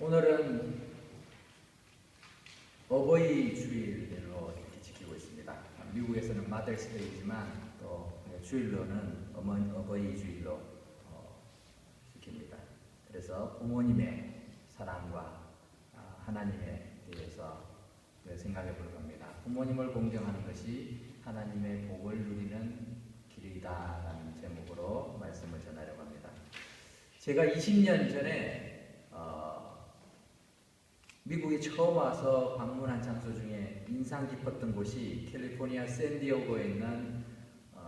오늘은 어버이 주일로 이렇게 지키고 있습니다. 미국에서는 마더스데이지만 또 주일로는 어버이 주일로 지킵니다. 그래서 부모님의 사랑과 하나님에 대해서 생각해 볼 겁니다. 부모님을 공경하는 것이 하나님의 복을 누리는 길이다라는 제목으로 말씀을 전하려고 합니다. 제가 20년 전에 미국에 처음 와서 방문한 장소 중에 인상 깊었던 곳이 캘리포니아 샌디에고에 있는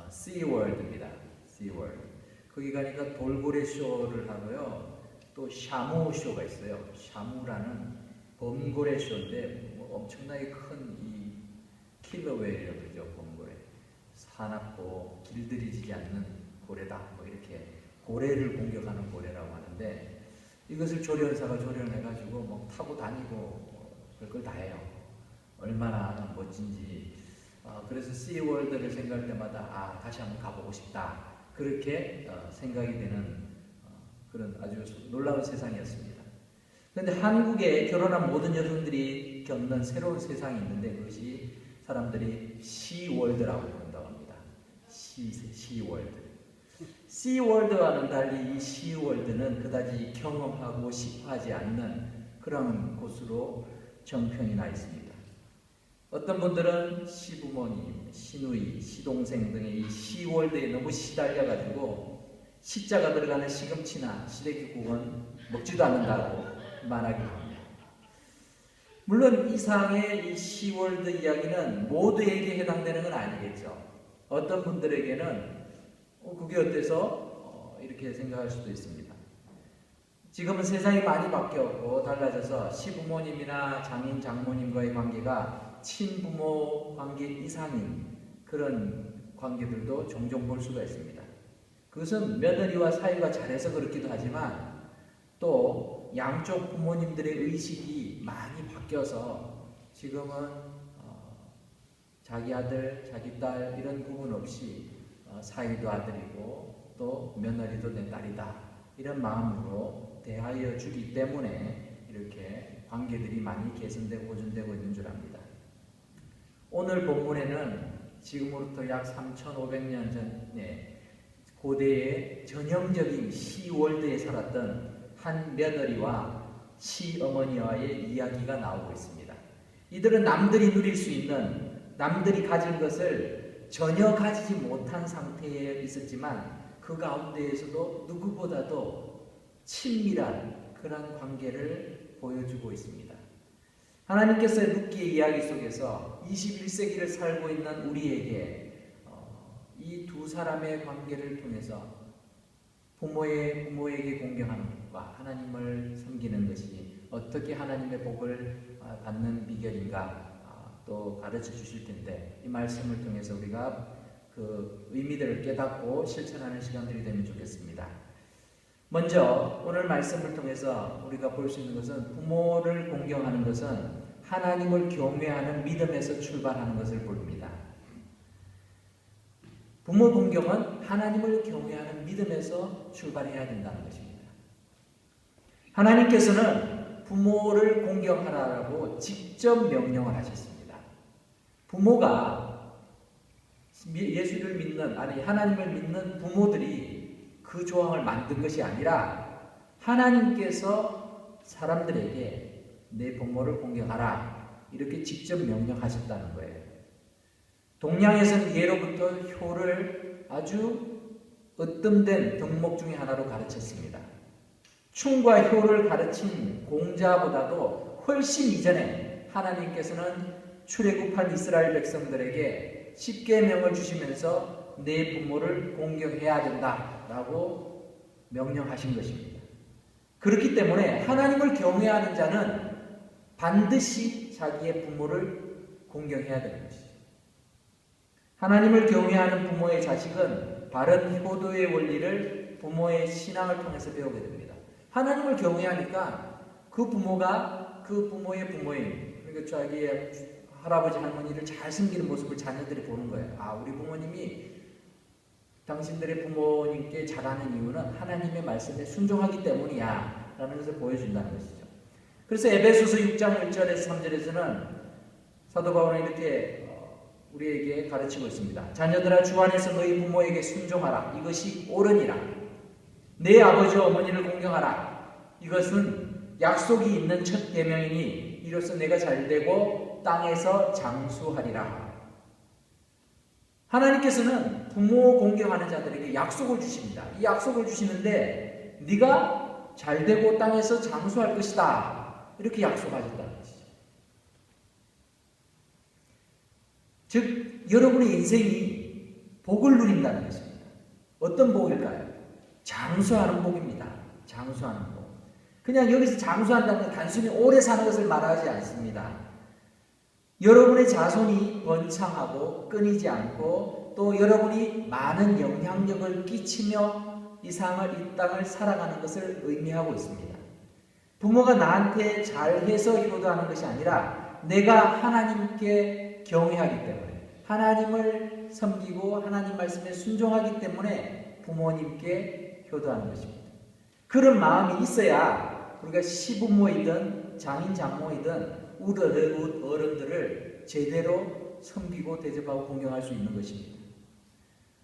시월드입니다. 시월드. 거기 가니까 돌고래 쇼를 하고요. 또 샤무 쇼가 있어요. 샤무라는 범고래 쇼인데 엄청나게 큰 이 킬러웨이라고 그러죠. 범고래. 사납고 길들이지 않는 고래다. 이렇게 고래를 공격하는 고래라고 하는데 이것을 조련사가 조련해가지고 타고 다니고 별걸 다 해요. 얼마나 멋진지. 그래서 시월드를 생각할 때마다 다시 한번 가보고 싶다. 그렇게 생각이 되는 그런 아주 놀라운 세상이었습니다. 그런데 한국에 결혼한 모든 여성들이 겪는 새로운 세상이 있는데 그것이 사람들이 시월드라고 부른다고 합니다. 시월드. 시월드와는 달리 이 시월드는 그다지 경험하고 싶어하지 않는 그런 곳으로 정평이 나 있습니다. 어떤 분들은 시부모님, 시누이, 시동생 등의 이 시월드에 너무 시달려가지고 시자가 들어가는 시금치나 시래기국은 먹지도 않는다고 말하기도 합니다. 물론 이상의 이 시월드 이야기는 모두에게 해당되는 건 아니겠죠. 어떤 분들에게는 그게 어때서 이렇게 생각할 수도 있습니다. 지금은 세상이 많이 바뀌었고 달라져서 시부모님이나 장인, 장모님과의 관계가 친부모 관계 이상인 그런 관계들도 종종 볼 수가 있습니다. 그것은 며느리와 사이가 잘해서 그렇기도 하지만 또 양쪽 부모님들의 의식이 많이 바뀌어서 지금은 자기 아들, 자기 딸 이런 구분 없이 사위도 아들이고 또 며느리도 내 딸이다 이런 마음으로 대하여 주기 때문에 이렇게 관계들이 많이 개선되고 보존되고 있는 줄 압니다. 오늘 본문에는 지금으로부터 약 3,500년 전에 고대의 전형적인 시월드에 살았던 한 며느리와 시어머니와의 이야기가 나오고 있습니다. 이들은 남들이 누릴 수 있는 남들이 가진 것을 전혀 가지지 못한 상태에 있었지만 그 가운데에서도 누구보다도 친밀한 그런 관계를 보여주고 있습니다. 하나님께서 룻기의 이야기 속에서 21세기를 살고 있는 우리에게 이 두 사람의 관계를 통해서 부모에게 공경하는 것과 하나님을 섬기는 것이 어떻게 하나님의 복을 받는 비결인가 또 가르쳐 주실 텐데 이 말씀을 통해서 우리가 그 의미들을 깨닫고 실천하는 시간들이 되면 좋겠습니다. 먼저 오늘 말씀을 통해서 우리가 볼 수 있는 것은 부모를 공경하는 것은 하나님을 경외하는 믿음에서 출발하는 것을 보입니다. 부모 공경은 하나님을 경외하는 믿음에서 출발해야 된다는 것입니다. 하나님께서는 부모를 공경하라고 직접 명령을 하셨습니다. 부모가 예수를 믿는 하나님을 믿는 부모들이 그 조항을 만든 것이 아니라 하나님께서 사람들에게 내 부모를 공경하라 이렇게 직접 명령하셨다는 거예요. 동양에서는 예로부터 효를 아주 으뜸된 덕목 중에 하나로 가르쳤습니다. 충과 효를 가르친 공자보다도 훨씬 이전에 하나님께서는 출애굽한 이스라엘 백성들에게 십계명을 주시면서 내 부모를 공경해야 된다라고 명령하신 것입니다. 그렇기 때문에 하나님을 경외하는 자는 반드시 자기의 부모를 공경해야 되는 것이죠. 하나님을 경외하는 부모의 자식은 바른 효도의 원리를 부모의 신앙을 통해서 배우게 됩니다. 하나님을 경외하니까 그 부모가 그 부모의 부모인 그러니까 자기의 할아버지 할머니를 잘 섬기는 모습을 자녀들이 보는 거예요. 우리 부모님이 당신들의 부모님께 잘하는 이유는 하나님의 말씀에 순종하기 때문이야 라는 것을 보여준다는 것이죠. 그래서 에베소서 6장 1절에서 3절에서는 사도 바울은 이렇게 우리에게 가르치고 있습니다. 자녀들아 주 안에서 너희 부모에게 순종하라. 이것이 옳으니라. 내 아버지와 어머니를 공경하라. 이것은 약속이 있는 첫 계명이니 이로써 내가 잘되고 땅에서 장수하리라. 하나님께서는 부모 공경하는 자들에게 약속을 주십니다. 이 약속을 주시는데 네가 잘되고 땅에서 장수할 것이다. 이렇게 약속하셨다는 것이죠. 즉 여러분의 인생이 복을 누린다는 것입니다. 어떤 복일까요? 장수하는 복입니다. 장수하는 복. 그냥 여기서 장수한다는 건 단순히 오래 사는 것을 말하지 않습니다. 여러분의 자손이 번창하고 끊이지 않고 또 여러분이 많은 영향력을 끼치며 이 땅을 살아가는 것을 의미하고 있습니다. 부모가 나한테 잘해서 효도하는 것이 아니라 내가 하나님께 경외하기 때문에 하나님을 섬기고 하나님 말씀에 순종하기 때문에 부모님께 효도하는 것입니다. 그런 마음이 있어야 우리가 시부모이든 장인 장모이든 우리 어른들을 제대로 섬기고 대접하고 공경할 수 있는 것입니다.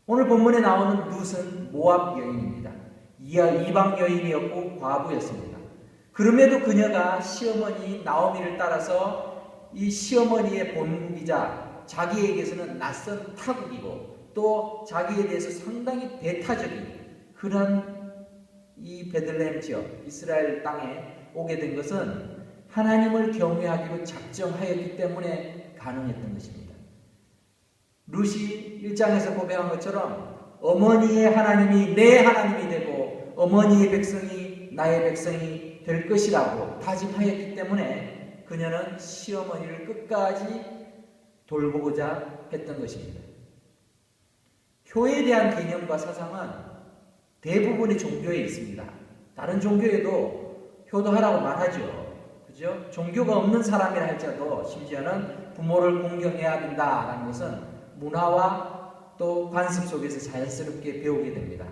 오늘 본문에 나오는 룻은 모압 여인입니다. 이방 여인이었고 과부였습니다. 그럼에도 그녀가 시어머니 나오미를 따라서 이 시어머니의 본국이자 자기에게서는 낯선 타국이고 또 자기에 대해서 상당히 배타적인 그런 이 베들레헴 지역 이스라엘 땅에 오게 된 것은 하나님을 경외하기로 작정하였기 때문에 가능했던 것입니다. 룻이 1장에서 고백한 것처럼 어머니의 하나님이 내 하나님이 되고 어머니의 백성이 나의 백성이 될 것이라고 다짐하였기 때문에 그녀는 시어머니를 끝까지 돌보고자 했던 것입니다. 효에 대한 개념과 사상은 대부분의 종교에 있습니다. 다른 종교에도 효도하라고 말하죠. 그죠? 종교가 없는 사람이라 할지라도 심지어는 부모를 공경해야 된다라는 것은 문화와 또 관습 속에서 자연스럽게 배우게 됩니다.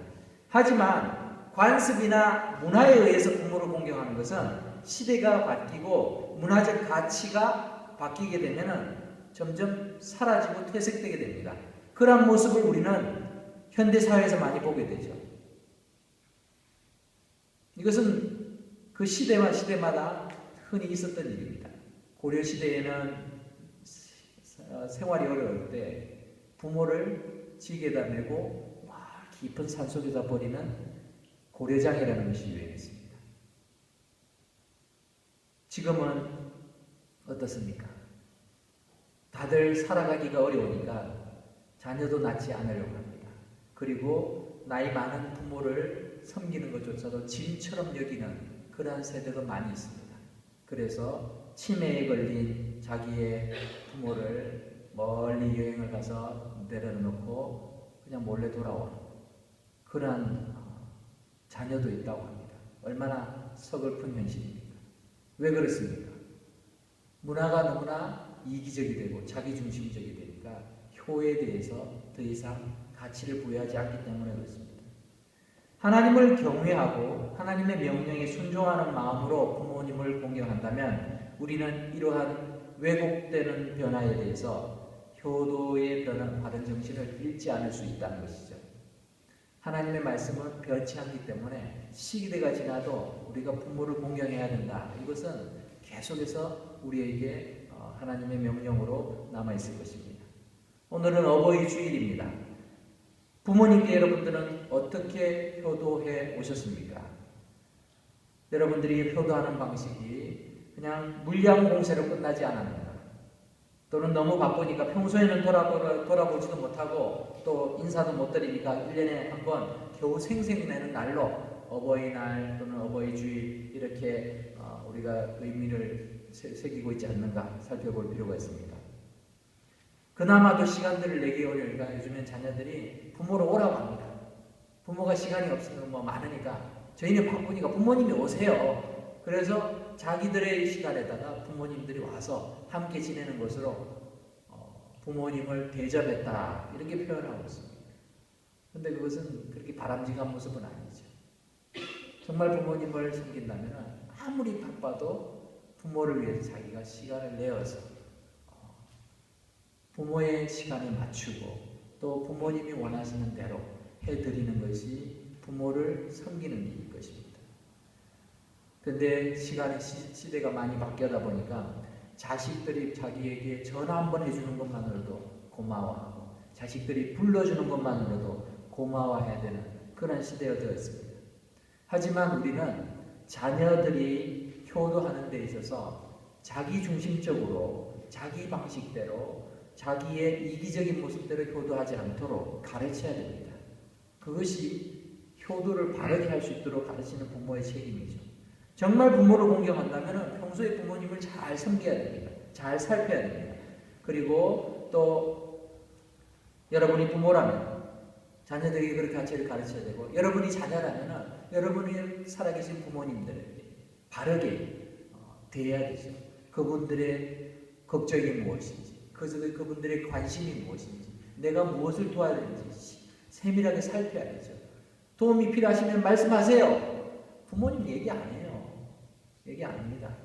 하지만 관습이나 문화에 의해서 부모를 공경하는 것은 시대가 바뀌고 문화적 가치가 바뀌게 되면 점점 사라지고 퇴색되게 됩니다. 그런 모습을 우리는 현대사회에서 많이 보게 되죠. 이것은 그 시대마다 흔히 있었던 일입니다. 고려시대에는 생활이 어려울 때 부모를 지게다 메고 깊은 산속에다 버리는 고려장이라는 것이 유행했습니다. 지금은 어떻습니까? 다들 살아가기가 어려우니까 자녀도 낳지 않으려고 합니다. 그리고 나이 많은 부모를 섬기는 것조차도 짐처럼 여기는 그러한 세대도 많이 있습니다. 그래서 치매에 걸린 자기의 부모를 멀리 여행을 가서 내려놓고 그냥 몰래 돌아오는 그러한 자녀도 있다고 합니다. 얼마나 서글픈 현실입니까? 왜 그렇습니까? 문화가 너무나 이기적이 되고 자기중심적이 되니까 효에 대해서 더 이상 가치를 부여하지 않기 때문에 그렇습니다. 하나님을 경외하고 하나님의 명령에 순종하는 마음으로 부모님을 공경한다면 우리는 이러한 왜곡되는 변화에 대해서 효도의 바른 정신을 잃지 않을 수 있다는 것이죠. 하나님의 말씀은 변치 않기 때문에 시기대가 지나도 우리가 부모를 공경해야 된다. 이것은 계속해서 우리에게 하나님의 명령으로 남아있을 것입니다. 오늘은 어버이 주일입니다. 부모님께 여러분들은 어떻게 효도해 오셨습니까? 여러분들이 효도하는 방식이 그냥 물량 공세로 끝나지 않았는가? 또는 너무 바쁘니까 평소에는 돌아보지도 못하고 또 인사도 못 드리니까 1년에 한 번 겨우 생색내는 날로 어버이날 또는 어버이주일 이렇게 우리가 의미를 새기고 있지 않는가 살펴볼 필요가 있습니다. 그나마도 시간들을 내기 어려우니까 요즘엔 자녀들이 부모를 오라고 합니다. 부모가 시간이 없으면 많으니까 저희는 바쁘니까 부모님이 오세요. 그래서 자기들의 시간에다가 부모님들이 와서 함께 지내는 것으로 부모님을 대접했다 이렇게 표현하고 있습니다. 그런데 그것은 그렇게 바람직한 모습은 아니죠. 정말 부모님을 섬긴다면 아무리 바빠도 부모를 위해서 자기가 시간을 내어서 부모의 시간에 맞추고 또 부모님이 원하시는 대로 해드리는 것이 부모를 섬기는 일일 것입니다. 근데 시대가 많이 바뀌다 보니까 자식들이 자기에게 전화 한번 해주는 것만으로도 고마워하고 자식들이 불러주는 것만으로도 고마워해야 되는 그런 시대가 되었습니다. 하지만 우리는 자녀들이 효도하는 데 있어서 자기 중심적으로 자기 방식대로 자기의 이기적인 모습대로 효도하지 않도록 가르쳐야 됩니다. 그것이 효도를 바르게 할 수 있도록 가르치는 부모의 책임이죠. 정말 부모를 공경한다면 평소에 부모님을 잘 섬겨야 됩니다. 잘 살펴야 됩니다. 그리고 또 여러분이 부모라면 자녀들에게 그렇게 가치를 가르쳐야 되고, 여러분이 자녀라면 여러분이 살아계신 부모님들에게 바르게 대해야 되죠. 그분들의 걱정이 무엇인지, 그분들의 관심이 무엇인지, 내가 무엇을 도와야 되는지 세밀하게 살펴야 되죠. 도움이 필요하시면 말씀하세요. 부모님 얘기 안 해요. 얘기 안 합니다.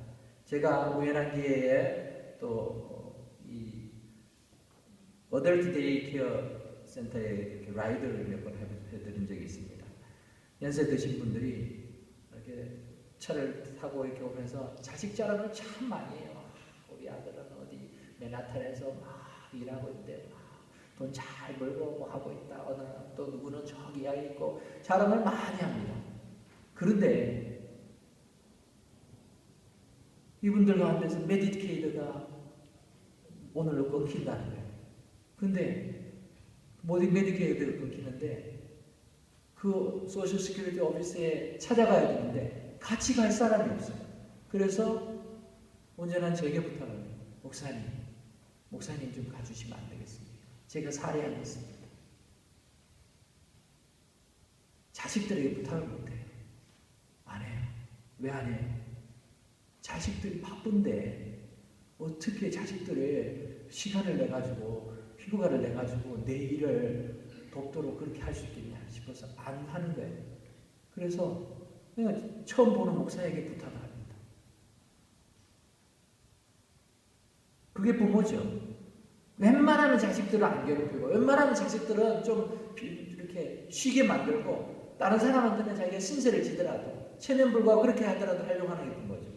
제가 우연한 기회에 또 이 어덜트 데이 케어 센터에 이렇게 라이드를 몇 번 해드린 적이 있습니다. 연세 드신 분들이 이렇게 차를 타고 이렇게 오면서 자식 자랑을 참 많이 해요. 우리 아들은 어디 맨하탄에서 막 일하고 있대. 돈 잘 벌고 뭐 하고 있다. 어느 또 누구는 저기 와 있고 자랑을 많이 합니다. 그런데 이분들 가운데서 메디케이드가 오늘로 끊긴다는 거예요. 근데 메디케이드가 끊기는데 그 소셜 시큐리티 오피스에 찾아가야 되는데 같이 갈 사람이 없어요. 그래서 온전한 제게 부탁을 해요. 목사님 좀 가주시면 안 되겠습니까? 제가 살해하겠습니다. 자식들에게 부탁을 못해요. 안 해요. 왜 안 해요? 자식들이 바쁜데 어떻게 자식들의 시간을 내가지고 휴가를 내가지고 내 일을 돕도록 그렇게 할 수 있겠냐 싶어서 안 하는 거예요. 그래서 내가 처음 보는 목사에게 부탁을 합니다. 그게 부모죠. 웬만하면 자식들을 안 괴롭히고 웬만하면 자식들은 좀 이렇게 쉬게 만들고 다른 사람한테는 자기가 신세를 지더라도 체면불구하고 그렇게 하더라도 하려고 하는 게 부모죠.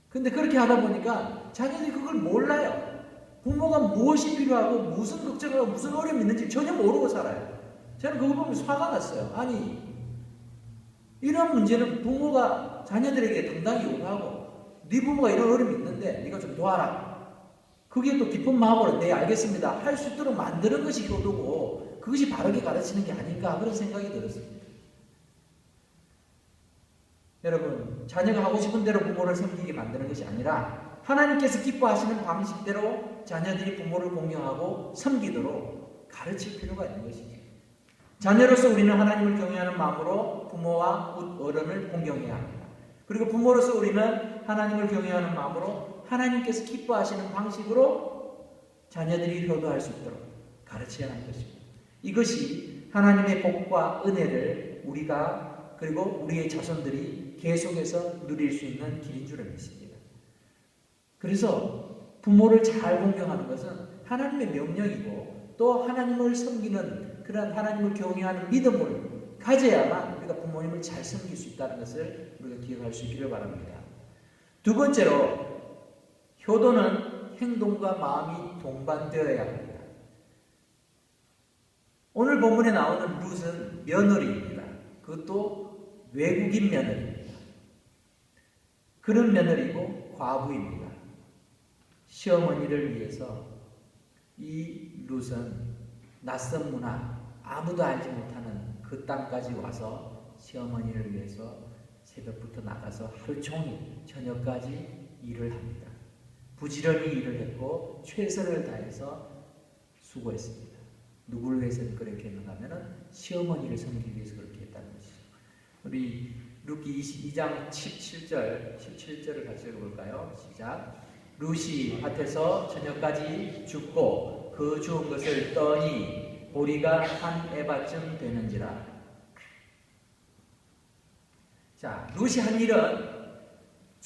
근데 그렇게 하다 보니까 자녀들이 그걸 몰라요. 부모가 무엇이 필요하고 무슨 걱정하고 무슨 어려움이 있는지 전혀 모르고 살아요. 저는 그거 보면서 화가 났어요. 아니 이런 문제는 부모가 자녀들에게 당당히 요구하고 네 부모가 이런 어려움이 있는데 네가 좀 도와라. 그게 또 깊은 마음으로 네 알겠습니다 할 수 있도록 만드는 것이 효도고 그것이 바르게 가르치는 게 아닌가 그런 생각이 들었습니다. 여러분 자녀가 하고 싶은 대로 부모를 섬기게 만드는 것이 아니라 하나님께서 기뻐하시는 방식대로 자녀들이 부모를 공경하고 섬기도록 가르칠 필요가 있는 것이죠. 자녀로서 우리는 하나님을 경외하는 마음으로 부모와 어른을 공경해야 합니다. 그리고 부모로서 우리는 하나님을 경외하는 마음으로 하나님께서 기뻐하시는 방식으로 자녀들이 효도할 수 있도록 가르쳐야 하는 것입니다. 이것이 하나님의 복과 은혜를 우리가 그리고 우리의 자손들이 계속해서 누릴 수 있는 길인 줄을 믿습니다. 그래서 부모를 잘 공경하는 것은 하나님의 명령이고 또 하나님을 섬기는 그런 하나님을 경외하는 믿음을 가져야만 우리가 부모님을 잘 섬길 수 있다는 것을 우리가 기억할 수 있기를 바랍니다. 두 번째로 효도는 행동과 마음이 동반되어야 합니다. 오늘 본문에 나오는 룻은 며느리입니다. 그것도 외국인 며느리입니다. 그런 며느리고 과부입니다. 시어머니를 위해서 이 룻은 낯선 문화, 아무도 알지 못하는 그 땅까지 와서 시어머니를 위해서 새벽부터 나가서 하루 종일 저녁까지 일을 합니다. 부지런히 일을 했고 최선을 다해서 수고했습니다. 누구를 위해서 그렇게 했는가 하면 시어머니를 섬기기 위해서 그렇게 했다는 것이죠. 우리 룻기 22장 17절을 같이 읽어볼까요? 시작. 룻이 밭에서 저녁까지 줍고 그 주운 것을 떠니 보리가 한 에바쯤 되는지라. 자, 룻이 한 일은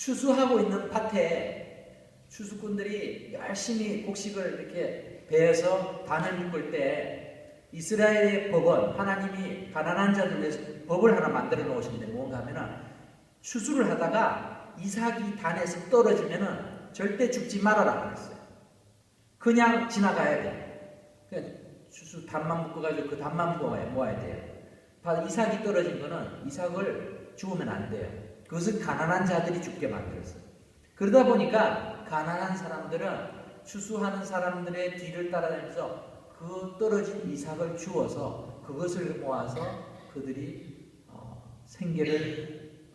추수하고 있는 밭에 추수꾼들이 열심히 곡식을 이렇게 베어서 단을 묶을 때 이스라엘의 법은 하나님이 가난한 자들 위해서 법을 하나 만들어 놓으시는데 뭔가 하면은 추수를 하다가 이삭이 단에서 떨어지면은 절대 죽지 말아라 그랬어요. 그냥 지나가야 돼. 그냥 추수 단만 묶어가지고 그 단만 모아야 돼요. 이삭이 떨어진 거는 이삭을 주우면 안 돼요. 그것은 가난한 자들이 죽게 만들었어요. 그러다 보니까 가난한 사람들은 추수하는 사람들의 뒤를 따라다니면서 그 떨어진 이삭을 주워서 그것을 모아서 그들이 생계를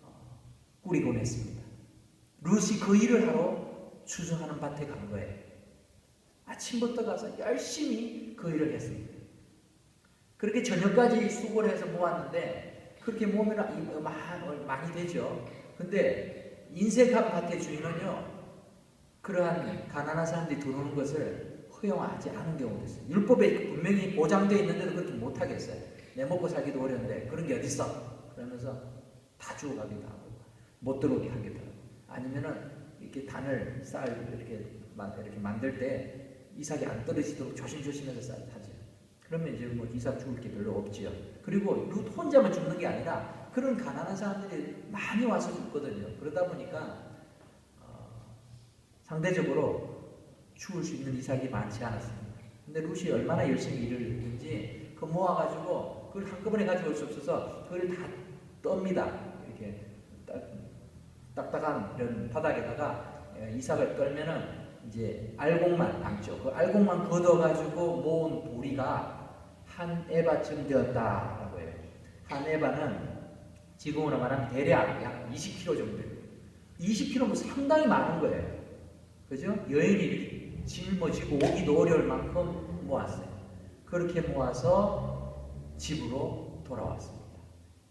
꾸리곤 했습니다. 룻이 그 일을 하러 추수하는 밭에 간 거예요. 아침부터 가서 열심히 그 일을 했습니다. 그렇게 저녁까지 수고를 해서 모았는데 그렇게 모으면 많이 되죠. 근데 인색한 밭의 주인은요, 그러한 가난한 사람들이 들어오는 것을 허용하지 않은 경우도 있어요. 율법에 분명히 보장되어 있는데도 그렇게 못하겠어요. 내 먹고 살기도 어려운데 그런 게 어딨어? 그러면서 다 주워가기도 하고 못 들어오게 하기도 하고, 아니면은 이렇게 단을 이렇게 만들 때 이삭이 안 떨어지도록 조심조심해서 하죠. 그러면 이제 뭐 이삭 죽을 게 별로 없지요. 그리고 룻 혼자만 죽는 게 아니라 그런 가난한 사람들이 많이 와서 죽거든요. 그러다 보니까 상대적으로 죽을 수 있는 이삭이 많지 않았습니다. 근데 룻이 얼마나 열심히 일을 했는지 그 모아가지고 그걸 한꺼번에 가지고 올 수 없어서 그걸 다 떱니다. 이렇게 딱딱한 이런 바닥에다가 이삭을 떨면은 이제 알곡만 남죠. 그 알곡만 걷어가지고 모은 보리가 한 에바쯤 되었다라고 해요. 한 에바는 지금으로 말하면 대략 약 20kg 정도 돼요. 20kg면 상당히 많은 거예요. 그죠? 여인이 짊어지고 오기도 어려울 만큼 모았어요. 그렇게 모아서 집으로 돌아왔습니다.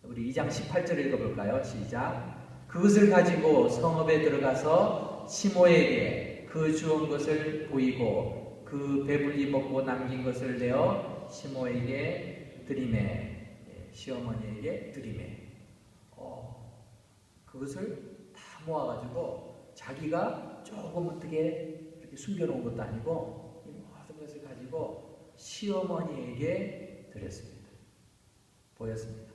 우리 2장 18절 읽어볼까요? 시작. 그것을 가지고 성읍에 들어가서 시모에게 그 주운 것을 보이고 그 배불리 먹고 남긴 것을 내어 시모에게 드리매, 시어머니에게 드리매. 그것을 다 모아가지고 자기가 조금 어떻게 이렇게 숨겨놓은 것도 아니고 이 모든 것을 가지고 시어머니에게 드렸습니다. 보였습니다.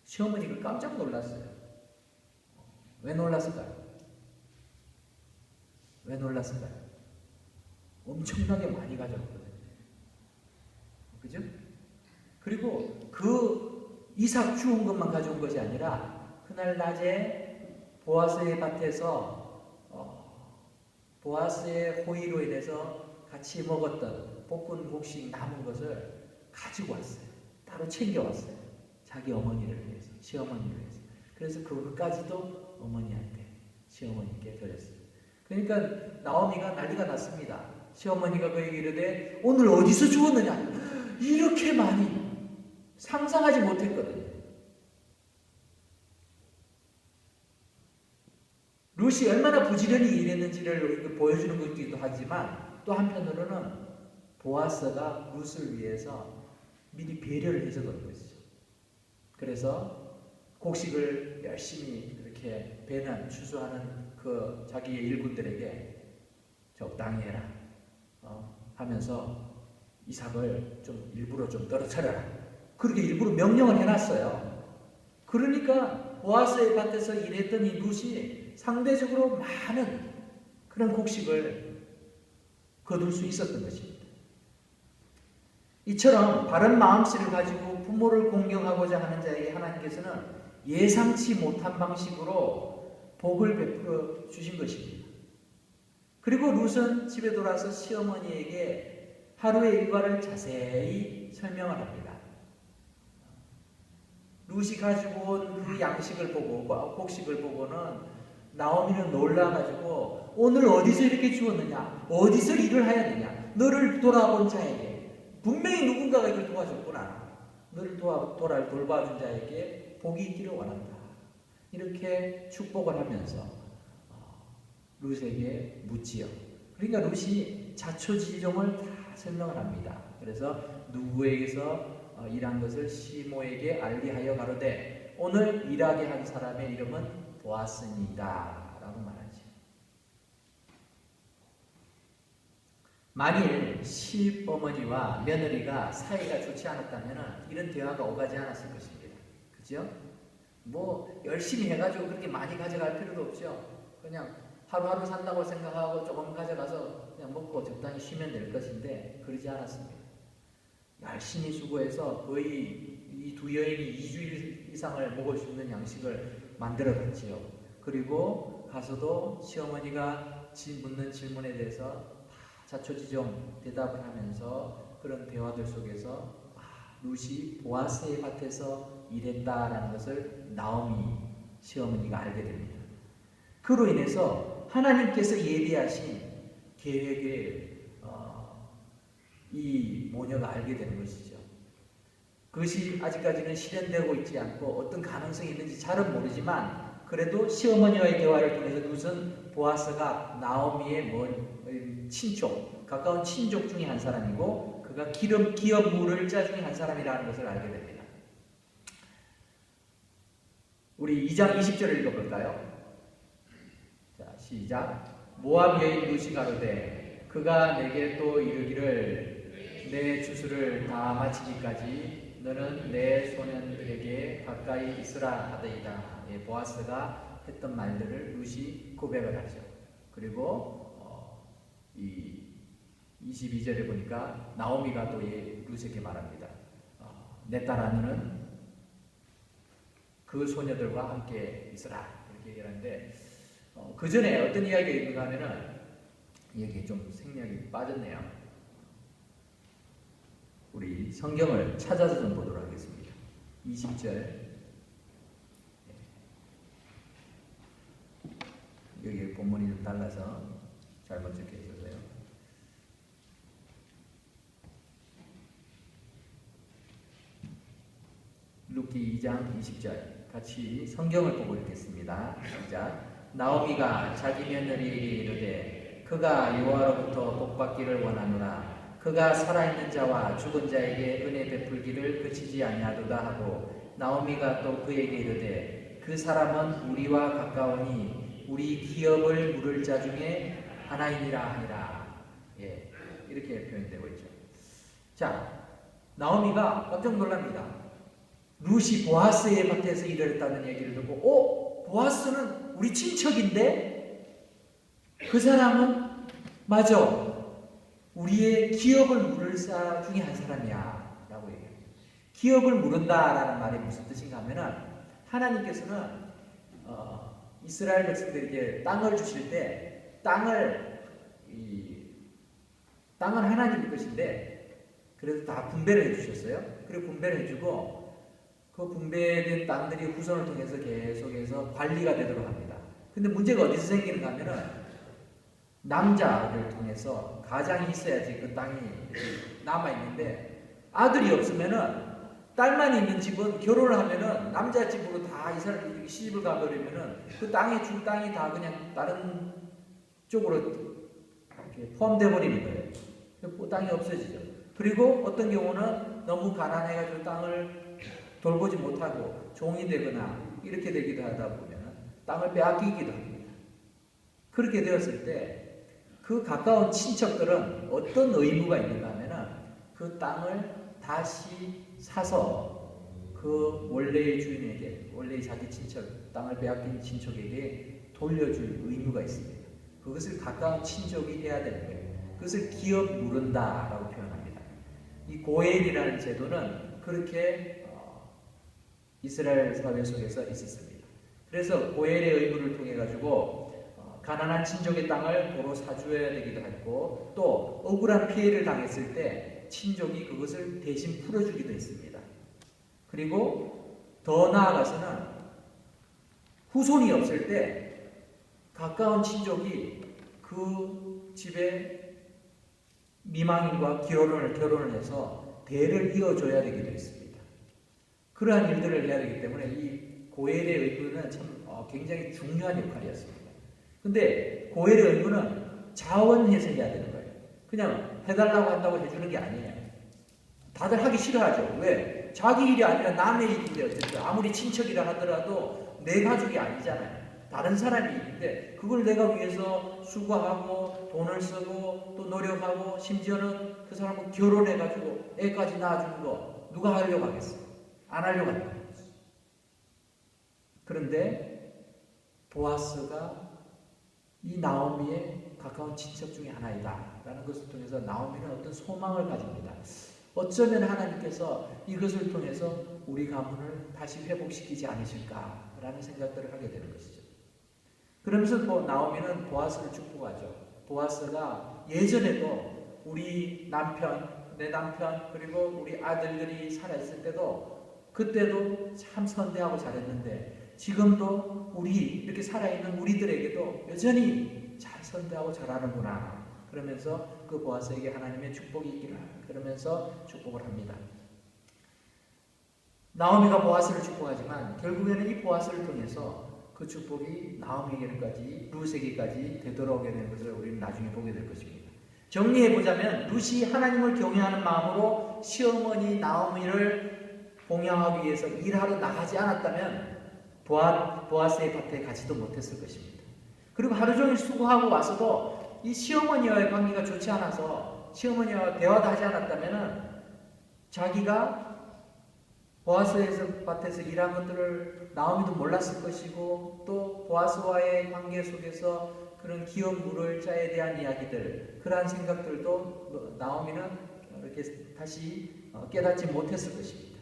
시어머니가 깜짝 놀랐어요. 왜 놀랐을까요? 왜 놀랐을까요? 엄청나게 많이 가져왔거든요. 그죠? 그리고 그 이삭 주운 것만 가져온 것이 아니라 그날 낮에 보아스의 밭에서 보아스의 호의로 인해서 같이 먹었던 볶은 곡식 남은 것을 가지고 왔어요. 따로 챙겨왔어요. 자기 어머니를 위해서, 시어머니를 위해서. 그래서 그것까지도 어머니한테, 시어머니께 드렸어요. 그러니까 나오미가 난리가 났습니다. 시어머니가 그에게 이르되 오늘 어디서 주웠느냐? 이렇게 많이 상상하지 못했거든요. 룻이 얼마나 부지런히 일했는지를 보여주는 것이기도 하지만 또 한편으로는 보아스가 룻을 위해서 미리 배려를 해줬던 것이죠. 그래서 곡식을 열심히 이렇게 배는 추수하는 그 자기의 일꾼들에게 적당히 해라 하면서 이삭을 좀 일부러 좀 떨어뜨려라. 그렇게 일부러 명령을 해놨어요. 그러니까 보아스의 밭에서 일했던 이 룻이 상대적으로 많은 그런 곡식을 거둘 수 있었던 것입니다. 이처럼 바른 마음씨를 가지고 부모를 공경하고자 하는 자에게 하나님께서는 예상치 못한 방식으로 복을 베풀어 주신 것입니다. 그리고 룻은 집에 돌아서 시어머니에게 하루의 일과를 자세히 설명을 합니다. 룻이 가지고 온 그 양식을 보고 곡식을 보고는 나오미는 놀라가지고 오늘 어디서 이렇게 주었느냐? 어디서 일을 하였느냐? 너를 돌아본 자에게 분명히 누군가가 이걸 도와줬구나. 너를 돌봐준 자에게 복이 있기를 원한다. 이렇게 축복을 하면서 룻에게 묻지요. 그러니까 룻이 자초지종을 다 설명을 합니다. 그래서 누구에게서 일한 것을 시모에게 알리하여 가로되 오늘 일하게 한 사람의 이름은 보아스니이다 라고 말하죠. 만일 시어머니와 며느리가 사이가 좋지 않았다면 이런 대화가 오가지 않았을 것입니다. 그죠? 뭐 열심히 해가지고 그렇게 많이 가져갈 필요도 없죠. 그냥 하루하루 산다고 생각하고 조금 가져가서 그냥 먹고 적당히 쉬면 될 것인데 그러지 않았습니다. 열심히 수고해서 거의 이 두 여인이 2주일 이상을 먹을 수 있는 양식을 만들어갔지요. 그리고 가서도 시어머니가 묻는 질문에 대해서 자초지종 대답을 하면서 그런 대화들 속에서 룻이 보아스의 밭에서 일했다라는 것을 나오미 시어머니가 알게 됩니다. 그로 인해서 하나님께서 예비하신 계획을 이 모녀가 알게 되는 것이죠. 그것이 아직까지는 실현되고 있지 않고 어떤 가능성이 있는지 잘은 모르지만 그래도 시어머니와의 대화를 통해서 룻은 보아스가 나오미의 먼 친족, 가까운 친족 중에 한 사람이고 그가 기업 물을 자 중에 한 사람이라는 것을 알게 됩니다. 우리 2장 20절을 읽어볼까요? 자, 시작. 모압 여인 룻이 가로되 그가 내게 또 이르기를 내 주수를 다 마치기까지 너는 내 소년들에게 가까이 있으라 하더이다. 예, 보아스가 했던 말들을 룻이 고백을 하죠. 그리고 이 22절에 보니까 나오미가 또 룻에게 말합니다. 내 딸아 너는 그 소녀들과 함께 있으라 이렇게 얘기하는데 그 전에 어떤 이야기가 있는가 하면은 여기 좀 생략이 빠졌네요. 우리 성경을 찾아서 좀 보도록 하겠습니다. 20절 여기 본문이 좀 달라서 잘못 적혀 있어서요. 룻기 2장 20절 같이 성경을 보고 읽겠습니다. 시작. 나오미가 자기 며느리에게 이르되 그가 여호와로부터 복받기를 원하노라. 그가 살아있는 자와 죽은 자에게 은혜 베풀기를 그치지 아니하도다 하고 나오미가 또 그에게 이르되 그 사람은 우리와 가까우니 우리 기업을 물을 자 중에 하나이니라 하니라. 예, 이렇게 표현되고 있죠. 자, 나오미가 깜짝 놀랍니다. 룻이 보아스의 밭에서 일을 했다는 얘기를 듣고 보아스는 우리 친척인데 그 사람은 맞아 우리의 기업을 물을 자 중에 한 사람이야 라고 얘기해요. 기업을 물은다라는 말이 무슨 뜻인가 하면은 하나님께서는 이스라엘 백성들에게 땅을 주실 때 땅은 하나님의 것인데 그래서 다 분배를 해주셨어요. 그리고 분배를 해주고 그 분배된 땅들이 후손을 통해서 계속해서 관리가 되도록 합니다. 근데 문제가 어디서 생기는가 하면은 남자를 통해서 가장이 있어야지 그 땅이 남아있는데 아들이 없으면은 딸만 있는 집은 결혼을 하면은 남자 집으로 다 이 사람이 시집을 가버리면은 그 땅에 줄 땅이 다 그냥 다른 쪽으로 이렇게 포함되어 버리는 거예요. 그 땅이 없어지죠. 그리고 어떤 경우는 너무 가난해가지고 땅을 돌보지 못하고 종이 되거나 이렇게 되기도 하다 보면 땅을 빼앗기기도 합니다. 그렇게 되었을 때 그 가까운 친척들은 어떤 의무가 있는가 하면은 그 땅을 다시 사서 그 원래의 주인에게, 원래의 자기 친척, 땅을 빼앗긴 친척에게 돌려줄 의무가 있습니다. 그것을 가까운 친족이 해야 되는 거예요. 그것을 기업 물은다라고 표현합니다. 이 고엘이라는 제도는 그렇게 이스라엘 사회 속에서 있었습니다. 그래서 고엘의 의무를 통해 가지고 가난한 친족의 땅을 도로 사주어야 되기도 했고 또 억울한 피해를 당했을 때 친족이 그것을 대신 풀어주기도 했습니다. 그리고 더 나아가서는 후손이 없을 때 가까운 친족이 그 집에 미망인과 결혼을 해서 대를 이어줘야 되기도 했습니다. 그러한 일들을 해야 되기 때문에 이 고엘의 의무는 참 굉장히 중요한 역할이었습니다. 근데 고엘의 의무는 자원해서 해야 되는 거예요. 그냥 해달라고 한다고 해주는 게 아니에요. 다들 하기 싫어하죠. 왜? 자기 일이 아니라 남의 일인데 어쨌든 아무리 친척이라 하더라도 내 가족이 아니잖아요. 다른 사람이 있는데 그걸 내가 위해서 수고하고 돈을 쓰고 또 노력하고 심지어는 그 사람은 결혼해가지고 애까지 낳아주는 거 누가 하려고 하겠어? 안 하려고 한다. 그런데 보아스가 이 나오미의 가까운 친척 중에 하나이다 라는 것을 통해서 나오미는 어떤 소망을 가집니다. 어쩌면 하나님께서 이것을 통해서 우리 가문을 다시 회복시키지 않으실까라는 생각들을 하게 되는 것이죠. 그러면서 나오미는 보아스를 축복하죠. 보아스가 예전에도 우리 남편, 내 남편 그리고 우리 아들들이 살아있을 때도 그때도 참 선대하고 잘했는데 지금도 우리 이렇게 살아있는 우리들에게도 여전히 잘 선대하고 잘하는구나. 그러면서 그 보아스에게 하나님의 축복이 있기를 그러면서 축복을 합니다. 나오미가 보아스를 축복하지만 결국에는 이 보아스를 통해서 그 축복이 나오미에게까지 룻에게까지 되돌아오게 되는 것을 우리는 나중에 보게 될 것입니다. 정리해보자면 룻이 하나님을 경외하는 마음으로 시어머니 나오미를 봉양하기 위해서 일하러 나가지 않았다면 보아스의 밭에 가지도 못했을 것입니다. 그리고 하루 종일 수고하고 와서도 이 시어머니와의 관계가 좋지 않아서 시어머니와 대화도 하지 않았다면 자기가 보아스의 밭에서 일한 것들을 나오미도 몰랐을 것이고 또 보아스와의 관계 속에서 그런 기업 물을자에 대한 이야기들 그러한 생각들도 나오미는 이렇게 다시 깨닫지 못했을 것입니다.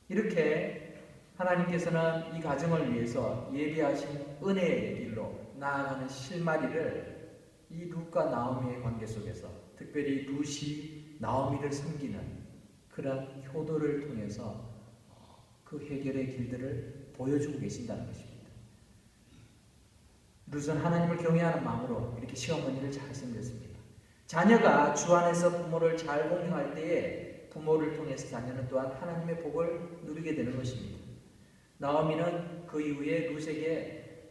이렇게 하나님께서는 이 가정을 위해서 예비하신 은혜의 길로 나아가는 실마리를 이 룻과 나오미의 관계 속에서 특별히 룻이 나오미를 섬기는 그런 효도를 통해서 그 해결의 길들을 보여주고 계신다는 것입니다. 룻은 하나님을 경외하는 마음으로 이렇게 시어머니를 잘 섬겼습니다. 자녀가 주 안에서 부모를 잘 공경할 때에 부모를 통해서 자녀는 또한 하나님의 복을 누리게 되는 것입니다. 나오미는 그 이후에 룻에게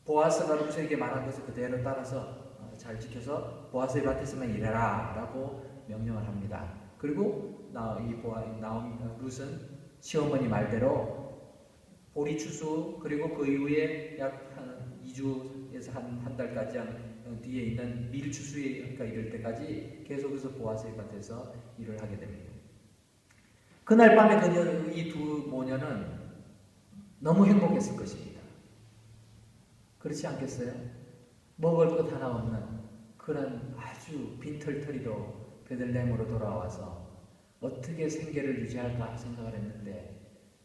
보아스가 룻에게 말한 것을 그대로 따라서 잘 지켜서 보아스의 밭에서만 일해라 라고 명령을 합니다. 그리고 룻은 시어머니 말대로 보리 추수 그리고 그 이후에 약 한 2주에서 한 달까지 뒤에 있는 밀 추수에 이를 때까지 계속해서 보아스의 밭에서 일을 하게 됩니다. 그날 밤에 이 두 모녀는 너무 행복했을 것입니다. 그렇지 않겠어요? 먹을 것 하나 없는 그런 아주 빈털터리로 베들레헴으로 돌아와서 어떻게 생계를 유지할까 생각을 했는데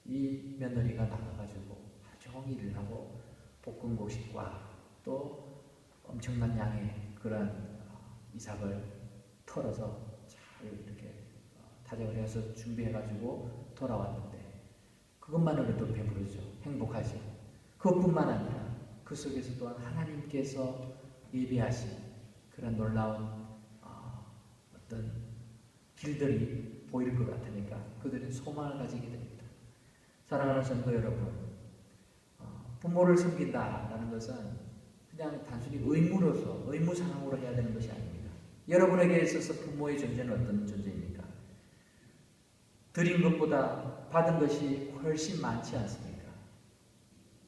이 며느리가 나가가지고 하루 종일 일을 하고 볶은 곡식과 또 엄청난 양의 그런 이삭을 털어서 잘 이렇게 타작을 해서 준비해가지고 돌아왔는데 그것만으로도 배부르죠. 행복하죠. 그것뿐만 아니라 그 속에서 또한 하나님께서 예비하신 그런 놀라운 어떤 길들이 보일 것 같으니까 그들은 소망을 가지게 됩니다. 사랑하는 성도 여러분, 부모를 섬긴다라는 것은 그냥 단순히 의무로서 의무상으로 해야 되는 것이 아닙니다. 여러분에게 있어서 부모의 존재는 어떤 존재입니까? 드린 것보다 받은 것이 훨씬 많지 않습니까?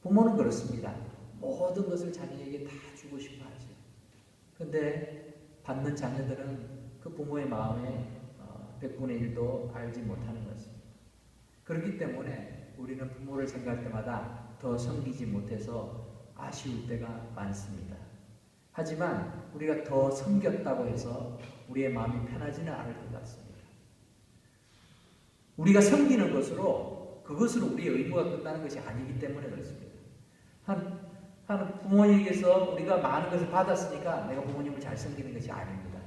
부모는 그렇습니다. 모든 것을 자녀에게 다 주고 싶어 하죠. 그런데 받는 자녀들은 그 부모의 마음에 100분의 1도 알지 못하는 것입니다. 그렇기 때문에 우리는 부모를 생각할 때마다 더 섬기지 못해서 아쉬울 때가 많습니다. 하지만 우리가 더 섬겼다고 해서 우리의 마음이 편하지는 않을 것 같습니다. 우리가 섬기는 것으로 그것으로 우리의 의무가 끝나는 것이 아니기 때문에 그렇습니다. 한 부모님에게서 우리가 많은 것을 받았으니까 내가 부모님을 잘 섬기는 것이 아닙니다.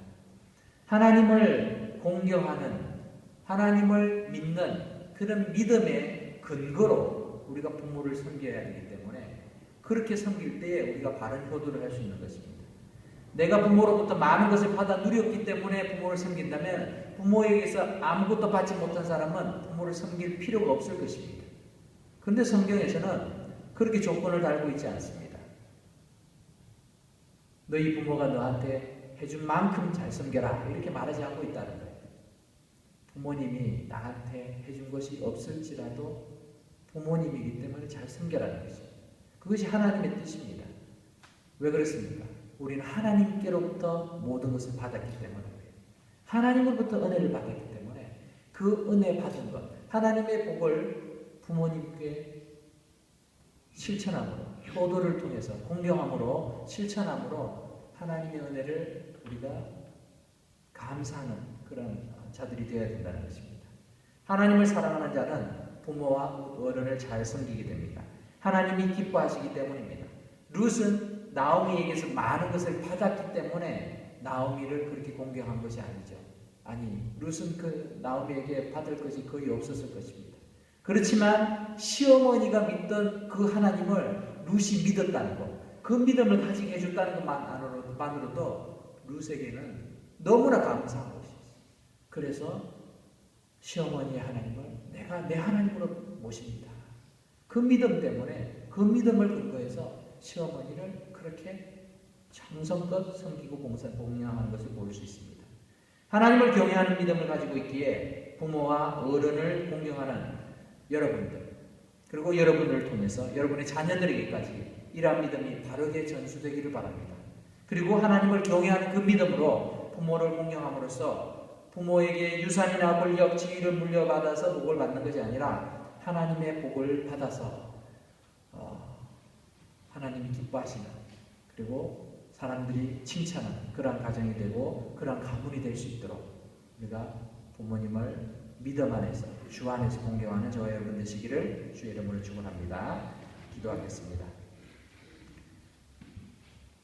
하나님을 공경하는, 하나님을 믿는 그런 믿음의 근거로 우리가 부모를 섬겨야 하기 때문에 그렇게 섬길 때에 우리가 바른 효도를 할 수 있는 것입니다. 내가 부모로부터 많은 것을 받아 누렸기 때문에 부모를 섬긴다면 부모에게서 아무것도 받지 못한 사람은 부모를 섬길 필요가 없을 것입니다. 그런데 성경에서는 그렇게 조건을 달고 있지 않습니다. 너희 부모가 너한테 해준 만큼 잘 섬겨라 이렇게 말하지 않고 있다는 거예요. 부모님이 나한테 해준 것이 없을지라도 부모님이기 때문에 잘 섬겨라는 것입니다. 그것이 하나님의 뜻입니다. 왜 그렇습니까? 우리는 하나님께로부터 모든 것을 받았기 때문에 그래요. 하나님으로부터 은혜를 받았기 때문에 그 은혜 받은 것, 하나님의 복을 부모님께 실천함으로, 효도를 통해서 공경함으로 실천함으로 하나님의 은혜를 우리가 감사하는 그런 자들이 되어야 된다는 것입니다. 하나님을 사랑하는 자는 부모와 어른을 잘 섬기게 됩니다. 하나님이 기뻐하시기 때문입니다. 룻은 나오미에게서 많은 것을 받았기 때문에 나오미를 그렇게 공경한 것이 아니죠. 아니, 룻은 그 나오미에게 받을 것이 거의 없었을 것입니다. 그렇지만 시어머니가 믿던 그 하나님을 룻이 믿었다는 것, 그 믿음을 가지게 해줬다는 것만으로도 룻에게는 너무나 감사한 것이었어요. 그래서 시어머니의 하나님을 내가 내 하나님으로 모십니다. 그 믿음 때문에 그 믿음을 근거해서 시어머니를 그렇게 정성껏 섬기고 봉양하는 것을 볼 수 있습니다. 하나님을 경외하는 믿음을 가지고 있기에 부모와 어른을 공경하는 여러분들, 그리고 여러분을 통해서 여러분의 자녀들에게까지 이러한 믿음이 바르게 전수되기를 바랍니다. 그리고 하나님을 경외하는 그 믿음으로 부모를 공경함으로써 부모에게 유산이나 권력, 지위를 물려받아서 복을 받는 것이 아니라 하나님의 복을 받아서 하나님이 기뻐하시는, 그리고 사람들이 칭찬하는 그러한 가정이 되고 그러한 가문이 될 수 있도록 우리가 부모님을 믿음 안에서 주 안에서 공경하는 저와 여러분 되시기를 주의 이름으로 축원합니다. 기도하겠습니다.